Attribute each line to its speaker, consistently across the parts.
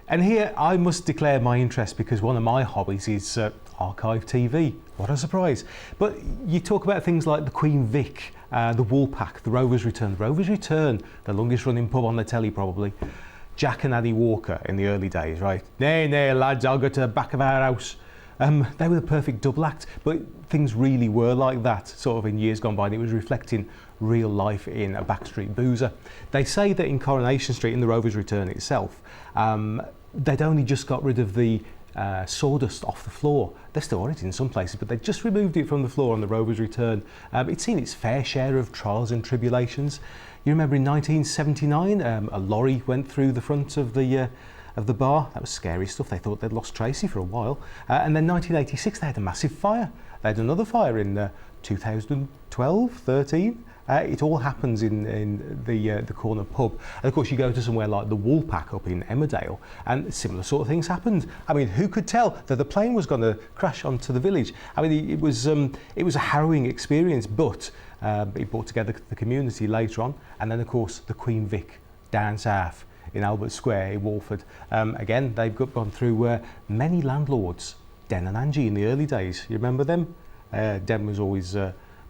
Speaker 1: And here I must declare my interest because one of my hobbies is archive TV. What a surprise. But you talk about things like the Queen Vic, the Woolpack, the Rovers Return. The Rovers Return, the longest running pub on the telly probably. Jack and Addie Walker in the early days, right? Nay, lads, I'll go to the back of our house. They were the perfect double act, but things really were like that sort of in years gone by, and it was reflecting real life in a backstreet boozer. They say that in Coronation Street, in the Rovers Return itself, they'd only just got rid of the sawdust off the floor. They're still on it in some places, but they just removed it from the floor on the Rovers Return. It's seen its fair share of trials and tribulations. You remember in 1979, a lorry went through the front of the bar. That was scary stuff. They thought they'd lost Tracy for a while. And then 1986, they had a massive fire. They had another fire in 2012, 13. It all happens in the corner pub. And of course, you go to somewhere like the Woolpack up in Emmerdale, and similar sort of things happened. I mean, who could tell that the plane was going to crash onto the village? I mean, it was a harrowing experience, but it brought together the community later on. And then, of course, the Queen Vic down south in Albert Square in Walford. Again, they've gone through many landlords. Den and Angie in the early days, you remember them? Den was always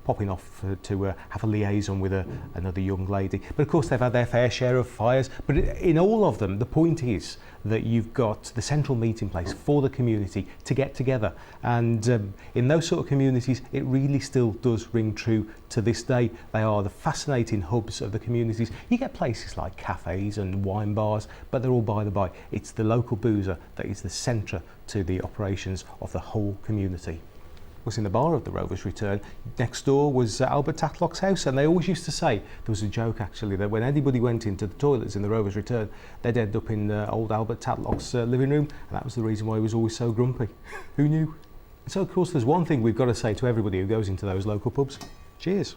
Speaker 1: popping off to have a liaison with another young lady. But of course, they've had their fair share of fires. But in all of them, the point is that you've got the central meeting place for the community to get together. And in those sort of communities, it really still does ring true to this day. They are the fascinating hubs of the communities. You get places like cafes and wine bars, but they're all by the by. It's the local boozer that is the centre to the operations of the whole community. Was in the bar of the Rovers Return. Next door was Albert Tatlock's house, and they always used to say, there was a joke actually, that when anybody went into the toilets in the Rovers Return, they'd end up in old Albert Tatlock's living room, and that was the reason why he was always so grumpy. Who knew? So of course there's one thing we've got to say to everybody who goes into those local pubs. Cheers.